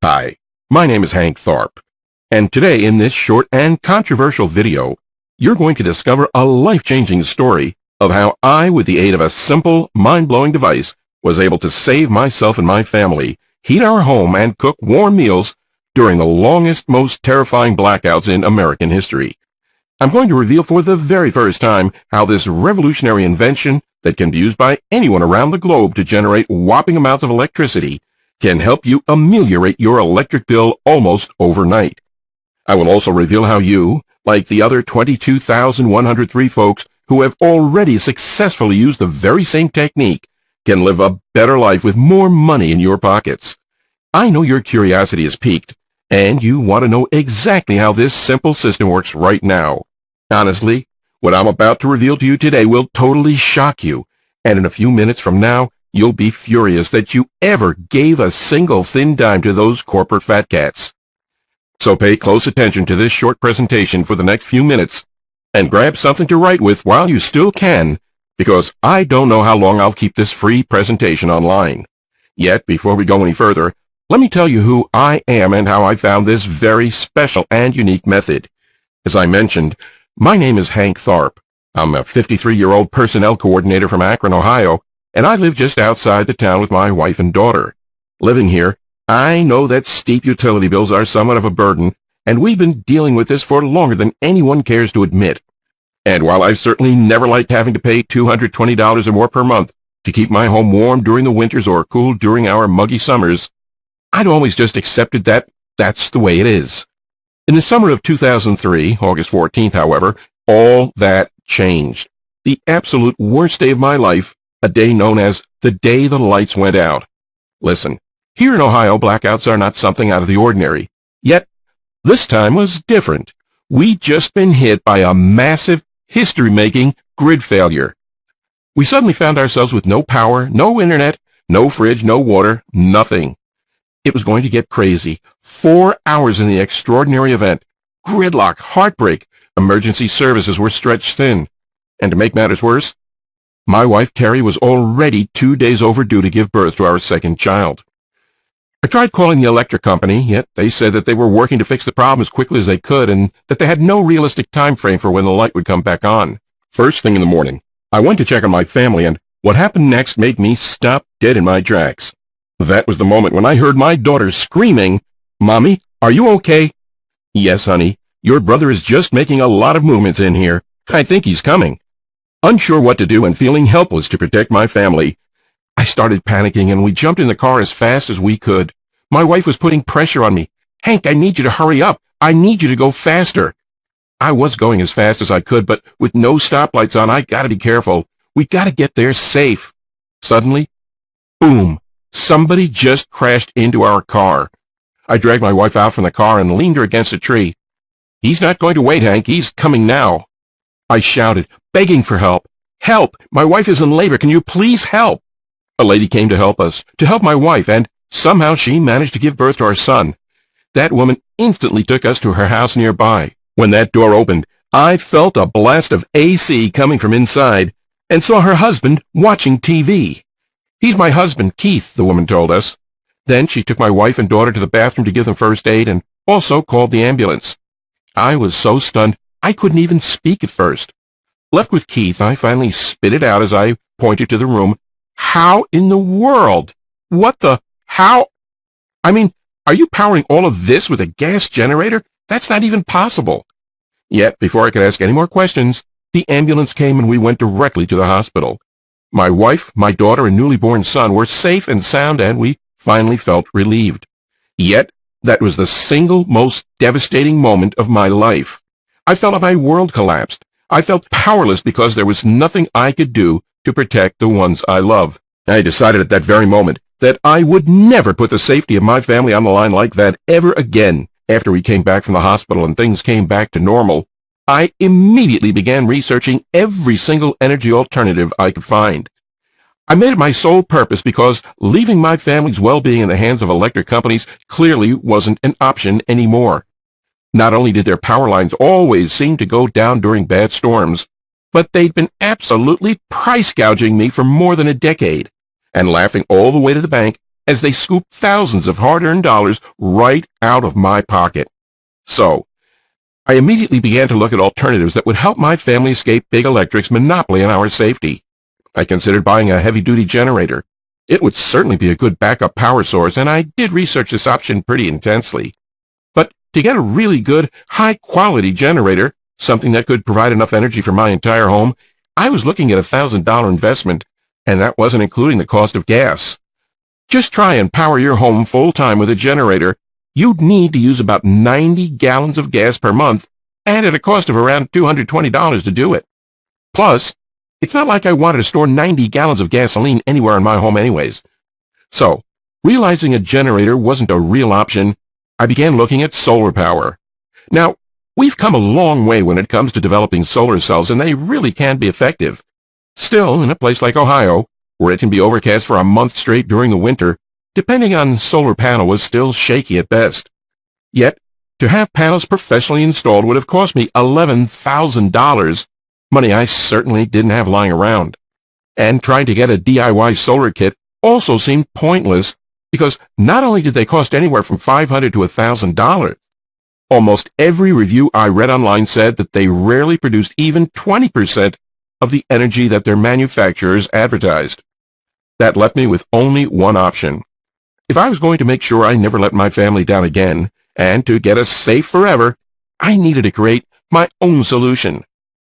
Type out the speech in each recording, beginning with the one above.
Hi, my name is Hank Tharp, and today in this short and controversial video, you're going to discover a life-changing story of how I, with the aid of a simple, mind-blowing device, was able to save myself and my family, heat our home, and cook warm meals during the longest, most terrifying blackouts in American history. I'm going to reveal for the very first time how this revolutionary invention that can be used by anyone around the globe to generate whopping amounts of electricity can help you ameliorate your electric bill almost overnight. I will also reveal how you, like the other 22,103 folks who have already successfully used the very same technique, can live a better life with more money in your pockets. I know your curiosity is piqued, and you want to know exactly how this simple system works right now. Honestly, what I'm about to reveal to you today will totally shock you, and in a few minutes from now, you'll be furious that you ever gave a single thin dime to those corporate fat cats. So pay close attention to this short presentation for the next few minutes, and grab something to write with while you still can, because I don't know how long I'll keep this free presentation online. Yet, before we go any further, let me tell you who I am and how I found this very special and unique method. As I mentioned, my name is Hank Tharp. I'm a 53-year-old personnel coordinator from Akron, Ohio, and I live just outside the town with my wife and daughter. Living here, I know that steep utility bills are somewhat of a burden, and we've been dealing with this for longer than anyone cares to admit. And while I've certainly never liked having to pay $220 or more per month to keep my home warm during the winters or cool during our muggy summers, I'd always just accepted that that's the way it is. In the summer of 2003, August 14th, however, all that changed. The absolute worst day of my life, a day known as the day the lights went out. Listen, here in Ohio, blackouts are not something out of the ordinary. Yet, this time was different. We'd just been hit by a massive, history-making grid failure. We suddenly found ourselves with no power, no internet, no fridge, no water, nothing. It was going to get crazy. 4 hours in the extraordinary event. Gridlock, heartbreak. Emergency services were stretched thin. And to make matters worse, my wife, Carrie, was already 2 days overdue to give birth to our second child. I tried calling the electric company, yet they said that they were working to fix the problem as quickly as they could and that they had no realistic time frame for when the light would come back on. First thing in the morning, I went to check on my family, and what happened next made me stop dead in my tracks. That was the moment when I heard my daughter screaming, "Mommy, are you okay?" "Yes, honey. Your brother is just making a lot of movements in here. I think he's coming." Unsure what to do and feeling helpless to protect my family, I started panicking and we jumped in the car as fast as we could. My wife was putting pressure on me. "Hank, I need you to hurry up. I need you to go faster." I was going as fast as I could, but with no stoplights on, I gotta be careful. We gotta get there safe. Suddenly, boom, somebody just crashed into our car. I dragged my wife out from the car and leaned her against a tree. "He's not going to wait, Hank. He's coming now." I shouted, begging for help. "Help! My wife is in labor. Can you please help?" A lady came to help us, to help my wife, and somehow she managed to give birth to our son. That woman instantly took us to her house nearby. When that door opened, I felt a blast of AC coming from inside and saw her husband watching TV. "He's my husband, Keith," the woman told us. Then she took my wife and daughter to the bathroom to give them first aid and also called the ambulance. I was so stunned, I couldn't even speak at first. Left with Keith, I finally spit it out as I pointed to the room. "How in the world? What the? How? I mean, are you powering all of this with a gas generator? That's not even possible." Yet, before I could ask any more questions, the ambulance came and we went directly to the hospital. My wife, my daughter, and newly born son were safe and sound, and we finally felt relieved. Yet, that was the single most devastating moment of my life. I felt like my world collapsed. I felt powerless because there was nothing I could do to protect the ones I love. I decided at that very moment that I would never put the safety of my family on the line like that ever again. After we came back from the hospital and things came back to normal, I immediately began researching every single energy alternative I could find. I made it my sole purpose because leaving my family's well-being in the hands of electric companies clearly wasn't an option anymore. Not only did their power lines always seem to go down during bad storms, but they'd been absolutely price gouging me for more than a decade. And laughing all the way to the bank, as they scooped thousands of hard-earned dollars right out of my pocket. So, I immediately began to look at alternatives that would help my family escape Big Electric's monopoly on our safety. I considered buying a heavy-duty generator. It would certainly be a good backup power source, and I did research this option pretty intensely. But to get a really good, high-quality generator, something that could provide enough energy for my entire home, I was looking at a $1,000 investment, and that wasn't including the cost of gas. Just try and power your home full-time with a generator. You'd need to use about 90 gallons of gas per month, and at a cost of around $220 to do it. Plus, it's not like I wanted to store 90 gallons of gasoline anywhere in my home anyways. So, realizing a generator wasn't a real option, I began looking at solar power. Now, we've come a long way when it comes to developing solar cells, and they really can be effective. Still, in a place like Ohio, where it can be overcast for a month straight during the winter, depending on solar panel was still shaky at best. Yet, to have panels professionally installed would have cost me $11,000, money I certainly didn't have lying around. And trying to get a DIY solar kit also seemed pointless, because not only did they cost anywhere from $500 to $1,000, almost every review I read online said that they rarely produced even 20% of the energy that their manufacturers advertised. That left me with only one option. If I was going to make sure I never let my family down again, and to get us safe forever, I needed to create my own solution.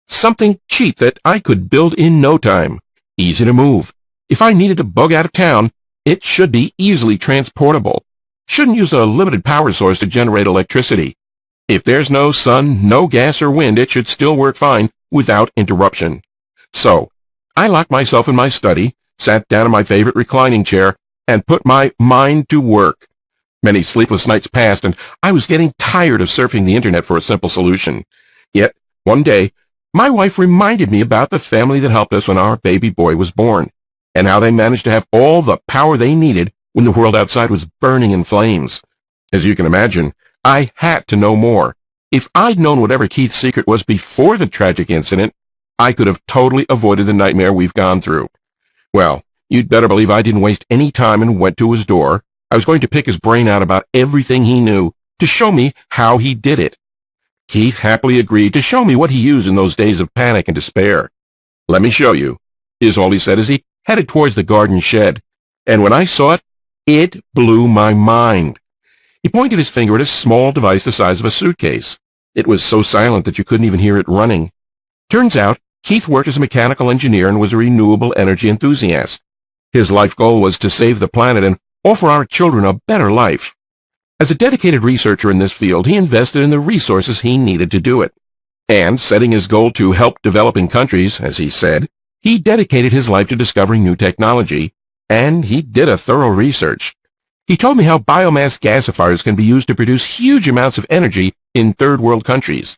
Something cheap that I could build in no time, easy to move. If I needed to bug out of town, it should be easily transportable. Shouldn't use a limited power source to generate electricity. If there's no sun, no gas or wind, it should still work fine without interruption. So, I locked myself in my study, sat down in my favorite reclining chair, and put my mind to work. Many sleepless nights passed, and I was getting tired of surfing the internet for a simple solution. Yet, one day, my wife reminded me about the family that helped us when our baby boy was born, and how they managed to have all the power they needed when the world outside was burning in flames. As you can imagine, I had to know more. If I'd known whatever Keith's secret was before the tragic incident, I could have totally avoided the nightmare we've gone through. Well, you'd better believe I didn't waste any time and went to his door. I was going to pick his brain out about everything he knew to show me how he did it. Keith happily agreed to show me what he used in those days of panic and despair. "Let me show you," is all he said as he headed towards the garden shed. And when I saw it, it blew my mind. He pointed his finger at a small device the size of a suitcase. It was so silent that you couldn't even hear it running. Turns out, Keith worked as a mechanical engineer and was a renewable energy enthusiast. His life goal was to save the planet and offer our children a better life. As a dedicated researcher in this field, he invested in the resources he needed to do it. And, setting his goal to help developing countries, as he said, he dedicated his life to discovering new technology, and he did a thorough research. He told me how biomass gasifiers can be used to produce huge amounts of energy in third-world countries,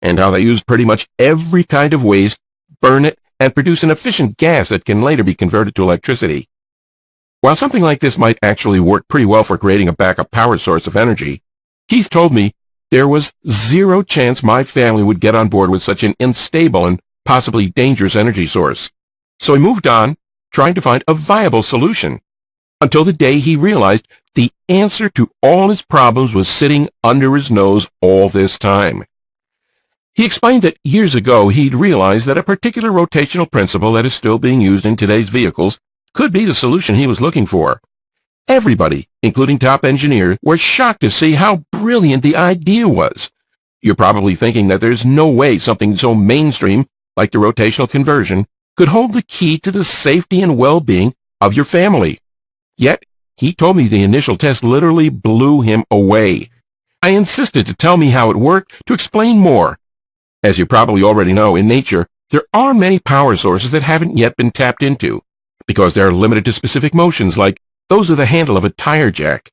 and how they use pretty much every kind of waste, burn it, and produce an efficient gas that can later be converted to electricity. While something like this might actually work pretty well for creating a backup power source of energy, Keith told me there was zero chance my family would get on board with such an unstable and possibly dangerous energy source. So he moved on, trying to find a viable solution, until the day he realized the answer to all his problems was sitting under his nose all this time. He explained that years ago he'd realized that a particular rotational principle that is still being used in today's vehicles could be the solution he was looking for. Everybody, including top engineers, were shocked to see how brilliant the idea was. You're probably thinking that there's no way something so mainstream like the rotational conversion could hold the key to the safety and well-being of your family. Yet, he told me the initial test literally blew him away. I insisted to tell me how it worked to explain more. As you probably already know, in nature, there are many power sources that haven't yet been tapped into, because they're limited to specific motions like those of the handle of a tire jack.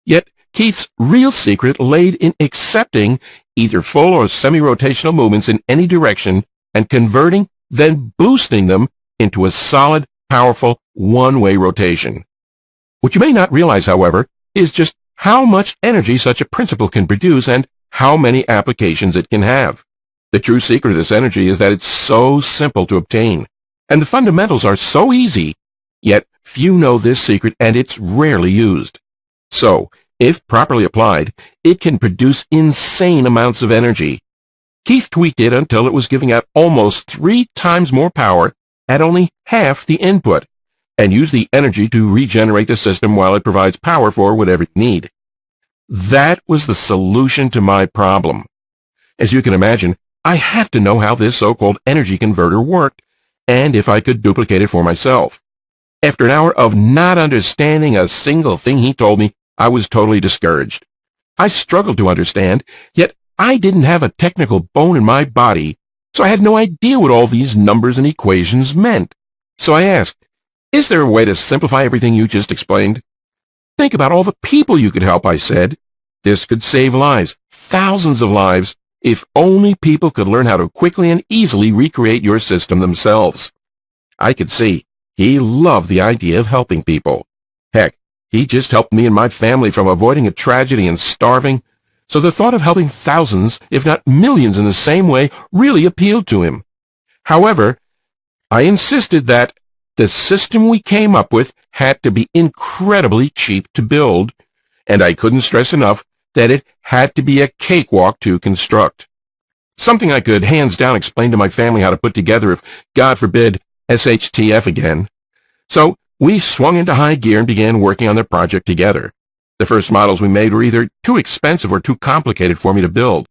Yet, Keith's real secret laid in accepting either full or semi-rotational movements in any direction and converting, then boosting them into a solid, powerful, one-way rotation. What you may not realize, however, is just how much energy such a principle can produce and how many applications it can have. The true secret of this energy is that it's so simple to obtain, and the fundamentals are so easy, Yet few know this secret and it's rarely used. So, if properly applied, it can produce insane amounts of energy. Keith tweaked it until it was giving out almost 3 times more power at only half the input, and used the energy to regenerate the system while it provides power for whatever you need. That was the solution to my problem. As you can imagine, I had to know how this so-called energy converter worked, and if I could duplicate it for myself. After an hour of not understanding a single thing he told me, I was totally discouraged. I struggled to understand, yet I didn't have a technical bone in my body, so I had no idea what all these numbers and equations meant. So I asked, is there a way to simplify everything you just explained? Think about all the people you could help, I said. This could save lives, thousands of lives, if only people could learn how to quickly and easily recreate your system themselves. I could see he loved the idea of helping people. Heck, he just helped me and my family from avoiding a tragedy and starving, so the thought of helping thousands, if not millions in the same way, really appealed to him. However, I insisted that the system we came up with had to be incredibly cheap to build, and I couldn't stress enough that it had to be a cakewalk to construct. Something I could hands down explain to my family how to put together if, God forbid, SHTF again. So we swung into high gear and began working on the project together. The first models we made were either too expensive or too complicated for me to build.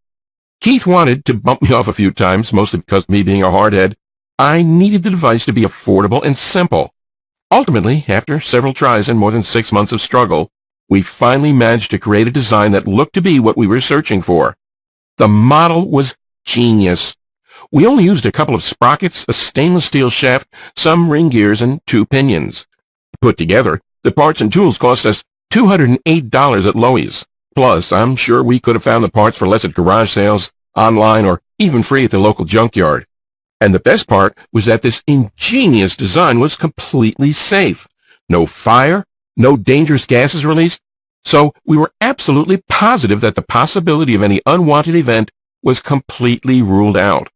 Keith wanted to bump me off a few times, mostly because of me being a hardhead. I needed the device to be affordable and simple. Ultimately, after several tries and more than 6 months of struggle, we finally managed to create a design that looked to be what we were searching for. The model was genius. We only used a couple of sprockets, a stainless steel shaft, some ring gears, and 2 pinions. Put together, the parts and tools cost us $208 at Lowe's. Plus, I'm sure we could have found the parts for less at garage sales, online, or even free at the local junkyard. And the best part was that this ingenious design was completely safe. No fire, no dangerous gases released, so we were absolutely positive that the possibility of any unwanted event was completely ruled out.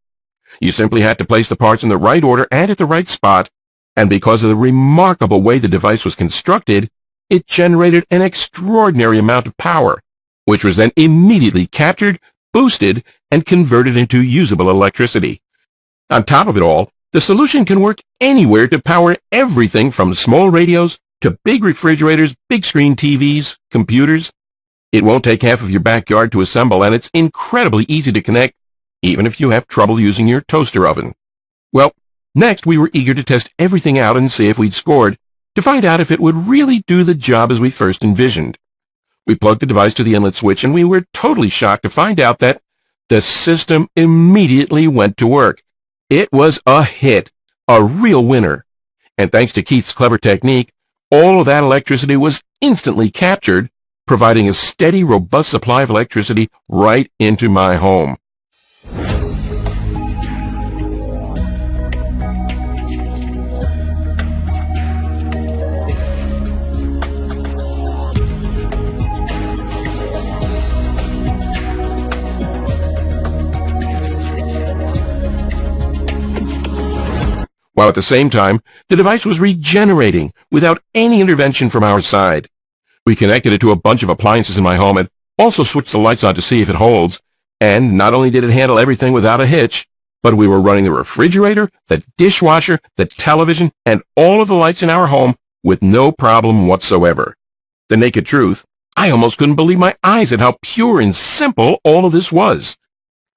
You simply had to place the parts in the right order and at the right spot, and because of the remarkable way the device was constructed, it generated an extraordinary amount of power, which was then immediately captured, boosted, and converted into usable electricity. On top of it all, the solution can work anywhere to power everything from small radios to big refrigerators, big screen TVs, computers. It won't take half of your backyard to assemble, and it's incredibly easy to connect, even if you have trouble using your toaster oven. Well, next we were eager to test everything out and see if we'd scored, to find out if it would really do the job as we first envisioned. We plugged the device to the inlet switch, and we were totally shocked to find out that the system immediately went to work. It was a hit, a real winner. And thanks to Keith's clever technique, all of that electricity was instantly captured, providing a steady, robust supply of electricity right into my home. While at the same time, the device was regenerating without any intervention from our side. We connected it to a bunch of appliances in my home and also switched the lights on to see if it holds, and not only did it handle everything without a hitch, but we were running the refrigerator, the dishwasher, the television, and all of the lights in our home with no problem whatsoever. The naked truth, I almost couldn't believe my eyes at how pure and simple all of this was.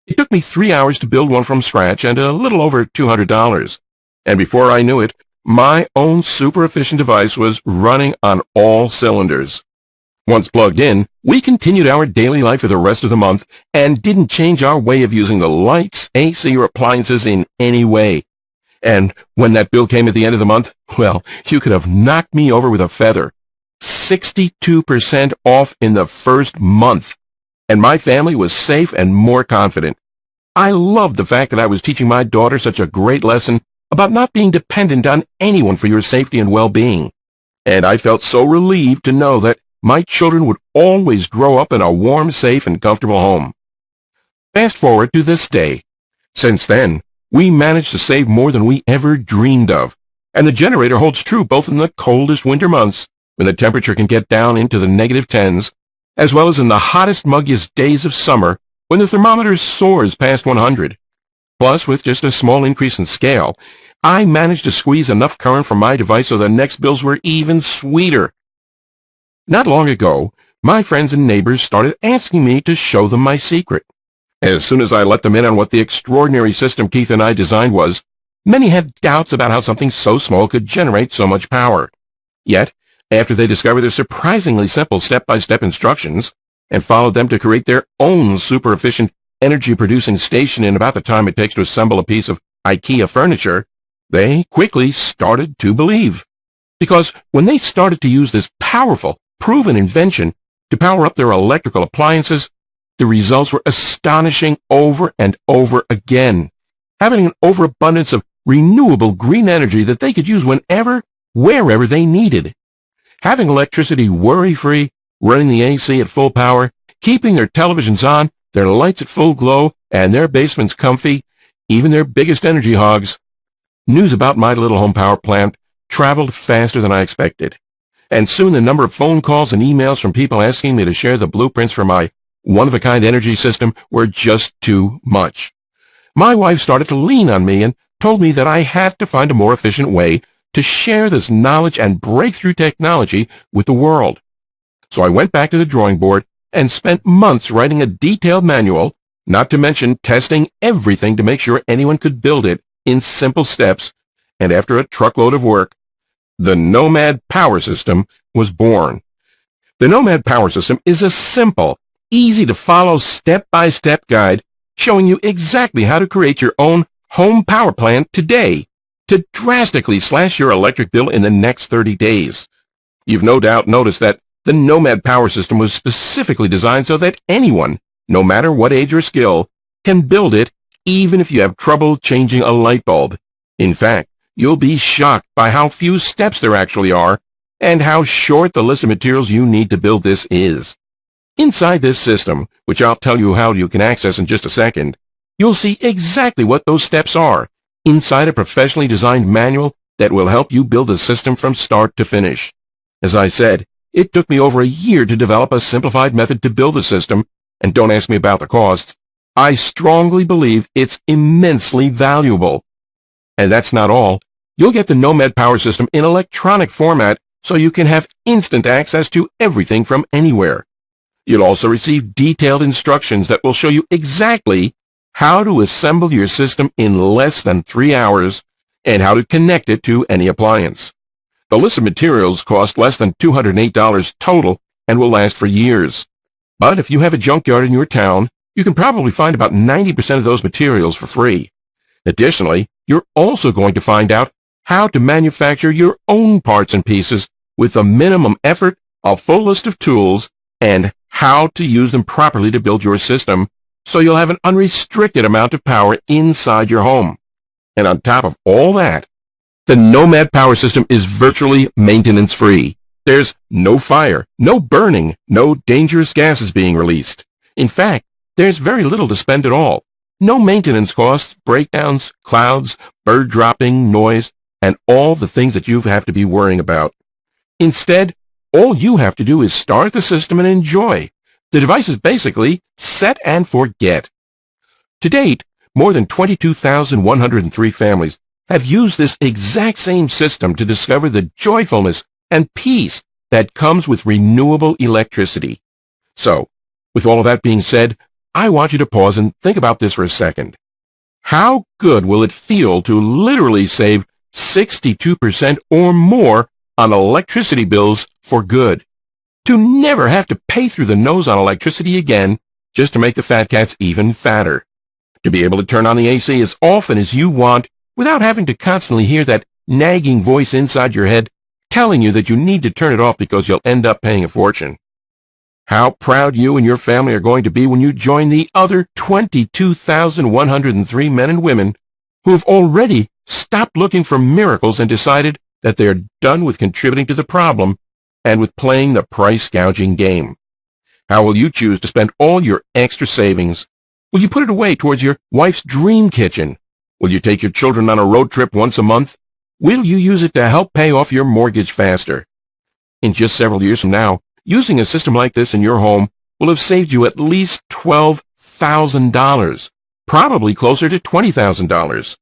It took me 3 hours to build one from scratch and a little over $200. And before I knew it, my own super efficient device was running on all cylinders. Once plugged in, we continued our daily life for the rest of the month and didn't change our way of using the lights, AC, or appliances in any way. And when that bill came at the end of the month, well, you could have knocked me over with a feather. 62% off in the first month. And my family was safe and more confident. I loved the fact that I was teaching my daughter such a great lesson about not being dependent on anyone for your safety and well-being. And I felt so relieved to know that my children would always grow up in a warm, safe, and comfortable home. Fast forward to this day. Since then, we managed to save more than we ever dreamed of. And the generator holds true both in the coldest winter months, when the temperature can get down into the negative tens, as well as in the hottest, muggiest days of summer, when the thermometer soars past 100. Plus, with just a small increase in scale, I managed to squeeze enough current from my device so the next bills were even sweeter. Not long ago, my friends and neighbors started asking me to show them my secret. As soon as I let them in on what the extraordinary system Keith and I designed was, many had doubts about how something so small could generate so much power. Yet, after they discovered the surprisingly simple step-by-step instructions and followed them to create their own super-efficient energy-producing station in about the time it takes to assemble a piece of IKEA furniture, they quickly started to believe. Because when they started to use this powerful, proven invention to power up their electrical appliances, the results were astonishing over and over again, having an overabundance of renewable green energy that they could use whenever, wherever they needed. Having electricity worry-free, running the AC at full power, keeping their televisions on, their lights at full glow, and their basements comfy, even their biggest energy hogs. News about my little home power plant traveled faster than I expected, and soon the number of phone calls and emails from people asking me to share the blueprints for my one-of-a-kind energy system were just too much. My wife started to lean on me and told me that I had to find a more efficient way to share this knowledge and breakthrough technology with the world. So I went back to the drawing board and spent months writing a detailed manual, not to mention testing everything to make sure anyone could build it in simple steps, and after a truckload of work, the Nomad Power System was born. The Nomad Power System is a simple, easy-to-follow step-by-step guide showing you exactly how to create your own home power plant today to drastically slash your electric bill in the next 30 days. You've no doubt noticed that the Nomad Power System was specifically designed so that anyone, no matter what age or skill, can build it even if you have trouble changing a light bulb. In fact, you'll be shocked by how few steps there actually are and how short the list of materials you need to build this is. Inside this system, which I'll tell you how you can access in just a second, you'll see exactly what those steps are inside a professionally designed manual that will help you build the system from start to finish. As I said, it took me over a year to develop a simplified method to build the system, and don't ask me about the costs. I strongly believe it's immensely valuable. And that's not all. You'll get the Nomad Power System in electronic format so you can have instant access to everything from anywhere. You'll also receive detailed instructions that will show you exactly how to assemble your system in less than 3 hours and how to connect it to any appliance. The list of materials costs less than $208 total and will last for years. But if you have a junkyard in your town, you can probably find about 90% of those materials for free. Additionally, you're also going to find out how to manufacture your own parts and pieces with a minimum effort, a full list of tools, and how to use them properly to build your system so you'll have an unrestricted amount of power inside your home. And on top of all that, the Nomad Power System is virtually maintenance-free. There's no fire, no burning, no dangerous gases being released. In fact, there's very little to spend at all. No maintenance costs, breakdowns, clouds, bird dropping, noise, and all the things that you have to be worrying about. Instead, all you have to do is start the system and enjoy. The device is basically set and forget. To date, more than 22,103 families have used this exact same system to discover the joyfulness and peace that comes with renewable electricity. So, with all of that being said, I want you to pause and think about this for a second. How good will it feel to literally save 62% or more on electricity bills for good? To never have to pay through the nose on electricity again just to make the fat cats even fatter. To be able to turn on the AC as often as you want without having to constantly hear that nagging voice inside your head telling you that you need to turn it off because you'll end up paying a fortune. How proud you and your family are going to be when you join the other 22,103 men and women who have already stopped looking for miracles and decided that they are done with contributing to the problem and with playing the price gouging game. How will you choose to spend all your extra savings? Will you put it away towards your wife's dream kitchen? Will you take your children on a road trip once a month? Will you use it to help pay off your mortgage faster? In just several years from now, using a system like this in your home will have saved you at least $12,000, probably closer to $20,000.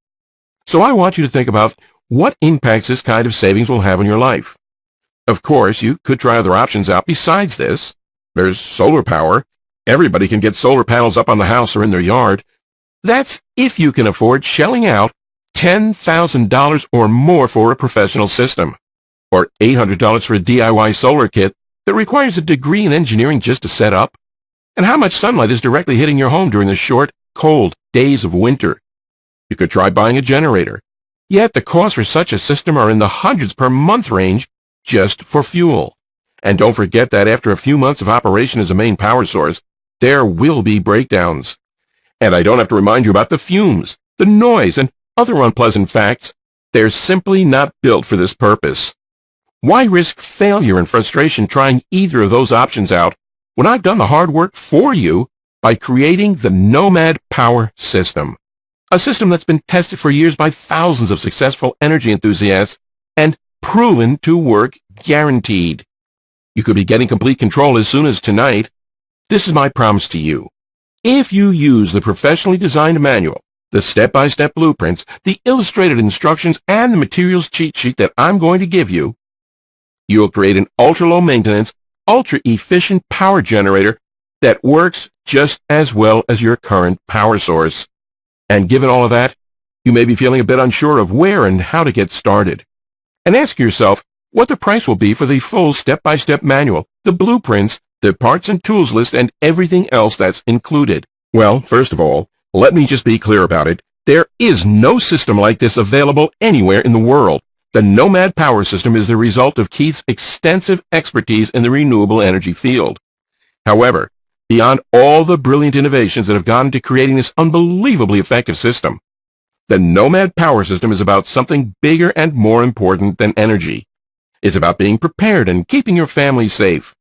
So I want you to think about what impacts this kind of savings will have on your life. Of course, you could try other options out besides this. There's solar power. Everybody can get solar panels up on the house or in their yard. That's if you can afford shelling out $10,000 or more for a professional system, or $800 for a DIY solar kit that requires a degree in engineering just to set up. And how much sunlight is directly hitting your home during the short, cold days of winter? You could try buying a generator. Yet the costs for such a system are in the hundreds per month range just for fuel. And don't forget that after a few months of operation as a main power source, there will be breakdowns. And I don't have to remind you about the fumes, the noise, and other unpleasant facts. They're simply not built for this purpose. Why risk failure and frustration trying either of those options out when I've done the hard work for you by creating the Nomad Power System? A system that's been tested for years by thousands of successful energy enthusiasts and proven to work guaranteed. You could be getting complete control as soon as tonight. This is my promise to you. If you use the professionally designed manual, the step-by-step blueprints, the illustrated instructions, and the materials cheat sheet that I'm going to give you, you'll create an ultra-low maintenance, ultra-efficient power generator that works just as well as your current power source. And given all of that, you may be feeling a bit unsure of where and how to get started. And ask yourself what the price will be for the full step-by-step manual, the blueprints, the parts and tools list, and everything else that's included. Well, first of all, let me just be clear about it. There is no system like this available anywhere in the world. The Nomad Power System is the result of Keith's extensive expertise in the renewable energy field. However, beyond all the brilliant innovations that have gone into creating this unbelievably effective system, the Nomad Power System is about something bigger and more important than energy. It's about being prepared and keeping your family safe.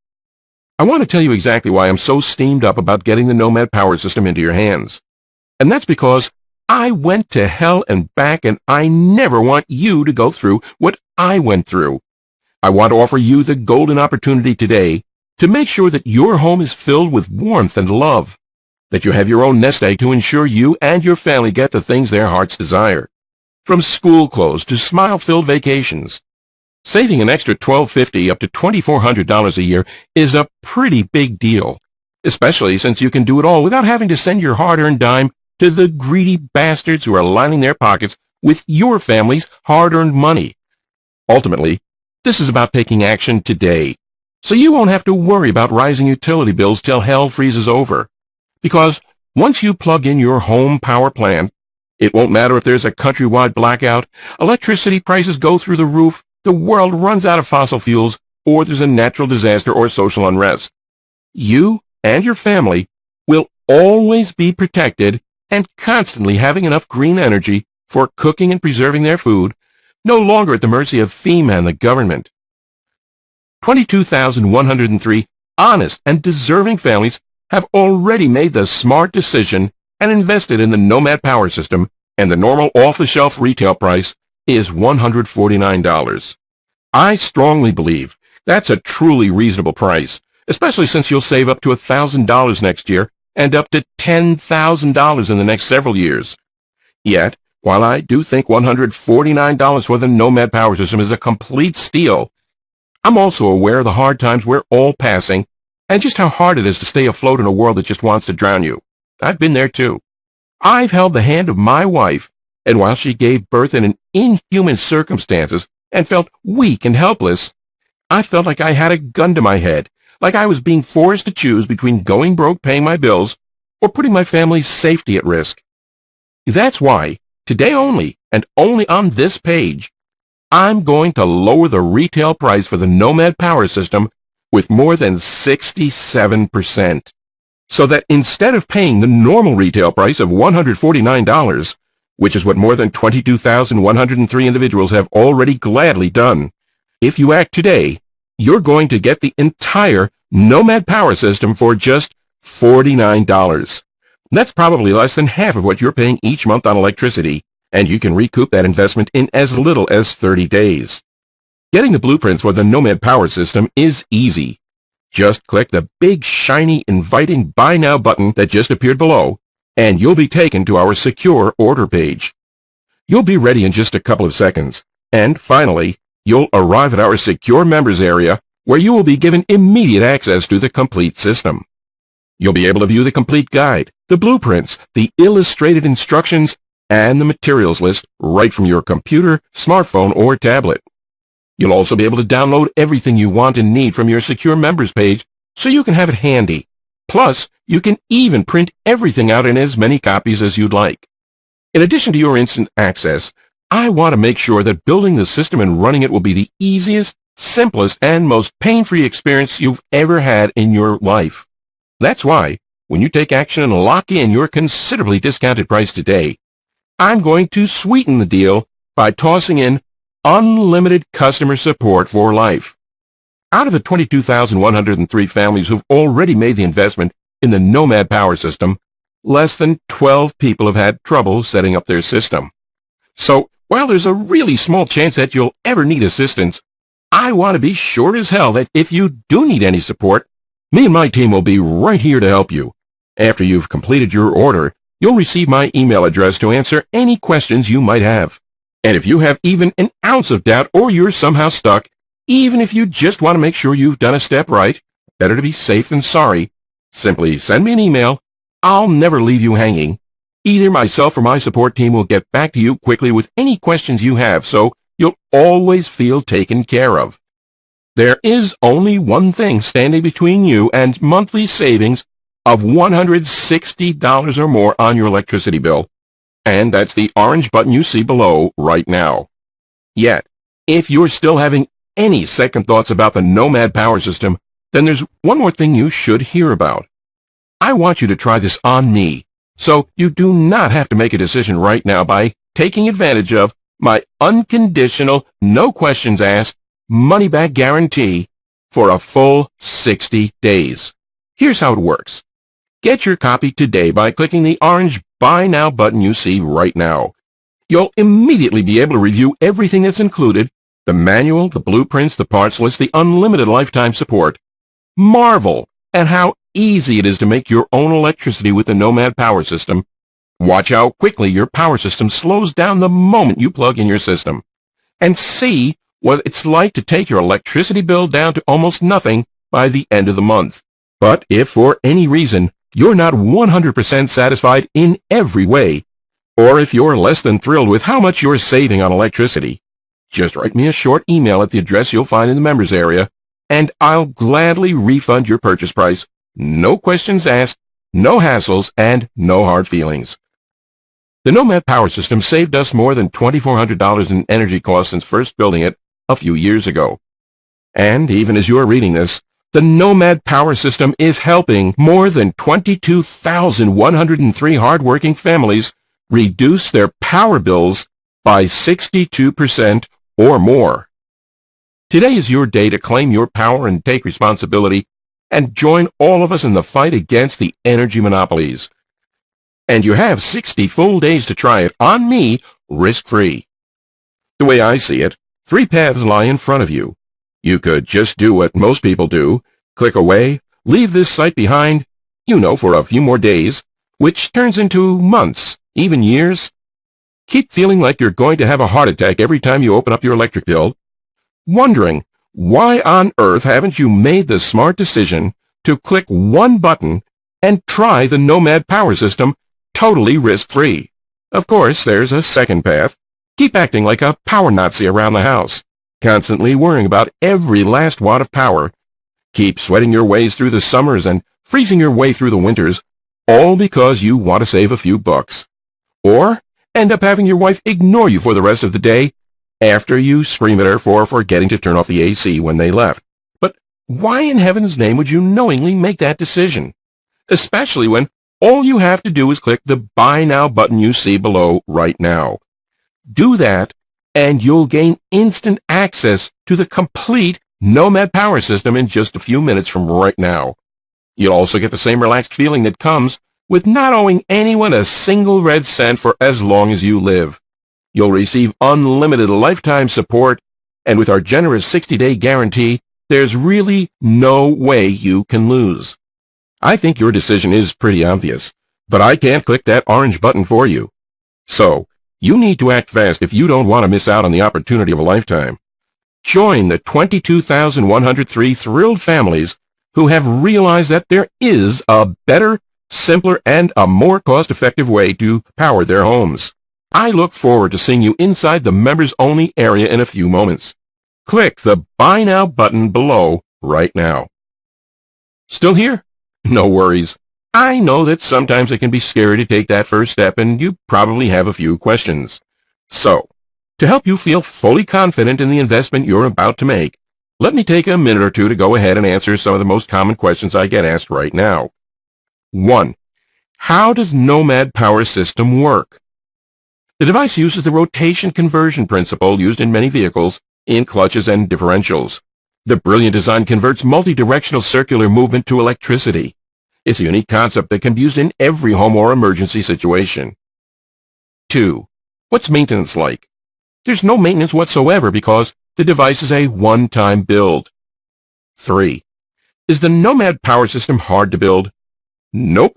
I want to tell you exactly why I'm so steamed up about getting the Nomad Power System into your hands. And that's because I went to hell and back, and I never want you to go through what I went through. I want to offer you the golden opportunity today to make sure that your home is filled with warmth and love, that you have your own nest egg to ensure you and your family get the things their hearts desire. From school clothes to smile-filled vacations. Saving an extra $1,250 up to $2,400 a year is a pretty big deal, especially since you can do it all without having to send your hard-earned dime to the greedy bastards who are lining their pockets with your family's hard-earned money. Ultimately, this is about taking action today, so you won't have to worry about rising utility bills till hell freezes over. Because once you plug in your home power plant, it won't matter if there's a countrywide blackout, electricity prices go through the roof, the world runs out of fossil fuels, or there's a natural disaster or social unrest. You and your family will always be protected and constantly having enough green energy for cooking and preserving their food, no longer at the mercy of FEMA and the government. 22,103 honest and deserving families have already made the smart decision and invested in the Nomad Power System, and the normal off-the-shelf retail price is $149. I strongly believe that's a truly reasonable price, especially since you'll save up to $1,000 next year and up to $10,000 in the next several years. Yet, while I do think $149 for the Nomad Power System is a complete steal, I'm also aware of the hard times we're all passing and just how hard it is to stay afloat in a world that just wants to drown you. I've been there too. I've held the hand of my wife, and while she gave birth in inhuman circumstances and felt weak and helpless, I felt like I had a gun to my head, like I was being forced to choose between going broke paying my bills or putting my family's safety at risk. That's why, today only, and only on this page, I'm going to lower the retail price for the Nomad Power System with more than 67%. So that instead of paying the normal retail price of $149, which is what more than 22,103 individuals have already gladly done, if you act today, you're going to get the entire Nomad Power System for just $49. That's probably less than half of what you're paying each month on electricity, and you can recoup that investment in as little as 30 days. Getting the blueprints for the Nomad Power System is easy. Just click the big, shiny, inviting Buy Now button that just appeared below, and you'll be taken to our secure order page. You'll be ready in just a couple of seconds, and finally, you'll arrive at our secure members area where you will be given immediate access to the complete system. You'll be able to view the complete guide, the blueprints, the illustrated instructions, and the materials list right from your computer, smartphone, or tablet. You'll also be able to download everything you want and need from your secure members page so you can have it handy. Plus, you can even print everything out in as many copies as you'd like. In addition to your instant access, I want to make sure that building the system and running it will be the easiest, simplest, and most pain-free experience you've ever had in your life. That's why, when you take action and lock in your considerably discounted price today, I'm going to sweeten the deal by tossing in unlimited customer support for life. Out of the 22,103 families who've already made the investment in the Nomad Power System, less than 12 people have had trouble setting up their system. So, while there's a really small chance that you'll ever need assistance, I want to be sure as hell that if you do need any support, me and my team will be right here to help you. After you've completed your order, you'll receive my email address to answer any questions you might have. And if you have even an ounce of doubt or you're somehow stuck, even if you just want to make sure you've done a step right, better to be safe than sorry, simply send me an email. I'll never leave you hanging. Either myself or my support team will get back to you quickly with any questions you have, so you'll always feel taken care of. There is only one thing standing between you and monthly savings of $160 or more on your electricity bill, and that's the orange button you see below right now. Yet, if you're still having any second thoughts about the Nomad Power System, then there's one more thing you should hear about. I want you to try this on me, so you do not have to make a decision right now by taking advantage of my unconditional, no questions asked, money-back guarantee for a full 60 days. Here's how it works. Get your copy today by clicking the orange Buy Now button you see right now. You'll immediately be able to review everything that's included, the manual, the blueprints, the parts list, the unlimited lifetime support. Marvel at how easy it is to make your own electricity with the Nomad Power System. Watch how quickly your power system slows down the moment you plug in your system. And see what it's like to take your electricity bill down to almost nothing by the end of the month. But if for any reason you're not 100% satisfied in every way, or if you're less than thrilled with how much you're saving on electricity, just write me a short email at the address you'll find in the members area, and I'll gladly refund your purchase price. No questions asked, no hassles, and no hard feelings. The Nomad Power System saved us more than $2,400 in energy costs since first building it a few years ago. And even as you're reading this, the Nomad Power System is helping more than 22,103 hardworking families reduce their power bills by 62% or more. Today is your day to claim your power and take responsibility and join all of us in the fight against the energy monopolies. And you have 60 full days to try it on me, risk-free. The way I see it, 3 paths lie in front of you. You could just do what most people do, click away, leave this site behind, for a few more days, which turns into months, even years. Keep feeling like you're going to have a heart attack every time you open up your electric bill, wondering why on earth haven't you made the smart decision to click one button and try the Nomad Power System totally risk-free. Of course, there's a second path. Keep acting like a power Nazi around the house, constantly worrying about every last watt of power. Keep sweating your ways through the summers and freezing your way through the winters, all because you want to save a few bucks. Or end up having your wife ignore you for the rest of the day after you scream at her for forgetting to turn off the AC when they left. But why in heaven's name would you knowingly make that decision? Especially when all you have to do is click the Buy Now button you see below right now. Do that, and you'll gain instant access to the complete Nomad Power System in just a few minutes from right now. You'll also get the same relaxed feeling that comes with not owing anyone a single red cent for as long as you live. You'll receive unlimited lifetime support, and with our generous 60-day guarantee, there's really no way you can lose. I think your decision is pretty obvious, but I can't click that orange button for you. So, you need to act fast if you don't want to miss out on the opportunity of a lifetime. Join the 22,103 thrilled families who have realized that there is a better, simpler, and a more cost-effective way to power their homes. I look forward to seeing you inside the members-only area in a few moments. Click the Buy Now button below right now. Still here? No worries. I know that sometimes it can be scary to take that first step, and you probably have a few questions. So, to help you feel fully confident in the investment you're about to make, let me take a minute or two to go ahead and answer some of the most common questions I get asked right now. 1. How does Nomad Power System work? The device uses the rotation conversion principle used in many vehicles in clutches and differentials. The brilliant design converts multi-directional circular movement to electricity. It's a unique concept that can be used in every home or emergency situation. 2. What's maintenance like? There's no maintenance whatsoever because the device is a one-time build. 3. Is the Nomad Power System hard to build? Nope.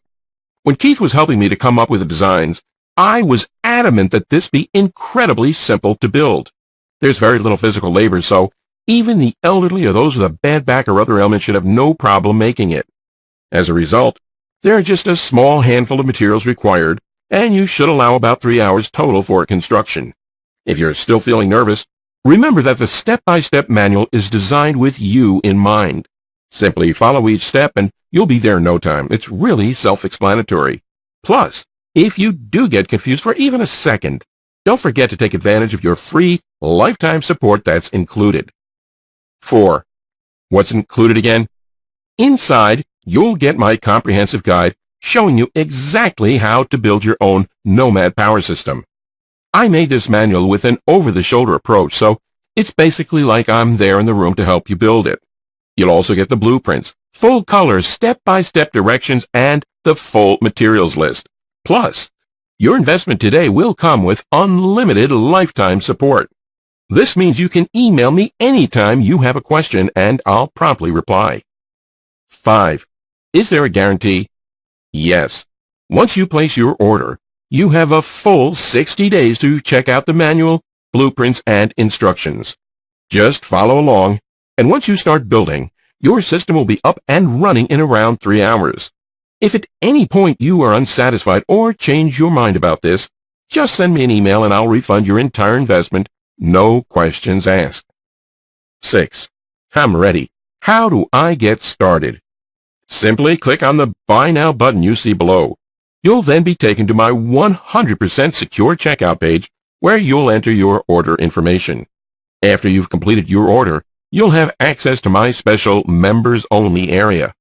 When Keith was helping me to come up with the designs, I was adamant that this be incredibly simple to build. There's very little physical labor, so even the elderly or those with a bad back or other ailments should have no problem making it. As a result, there are just a small handful of materials required, and you should allow about 3 hours total for construction. If you're still feeling nervous, remember that the step-by-step manual is designed with you in mind. Simply follow each step and you'll be there in no time. It's really self-explanatory. Plus, if you do get confused for even a second, don't forget to take advantage of your free lifetime support that's included. 4. What's included again? Inside, you'll get my comprehensive guide showing you exactly how to build your own Nomad Power System. I made this manual with an over-the-shoulder approach, so it's basically like I'm there in the room to help you build it. You'll also get the blueprints, full color, step-by-step directions, and the full materials list. Plus, your investment today will come with unlimited lifetime support. This means you can email me anytime you have a question, and I'll promptly reply. 5. Is there a guarantee? Yes. Once you place your order, you have a full 60 days to check out the manual, blueprints, and instructions. Just follow along, and once you start building, your system will be up and running in around 3 hours. If at any point you are unsatisfied or change your mind about this, just send me an email and I'll refund your entire investment, no questions asked. 6. I'm ready. How do I get started? Simply click on the Buy Now button you see below. You'll then be taken to my 100% secure checkout page where you'll enter your order information. After you've completed your order, you'll have access to my special members-only area.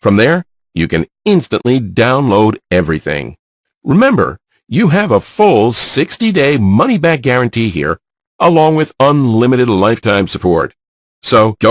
From there, you can instantly download everything. Remember, you have a full 60-day money-back guarantee here, along with unlimited lifetime support. So go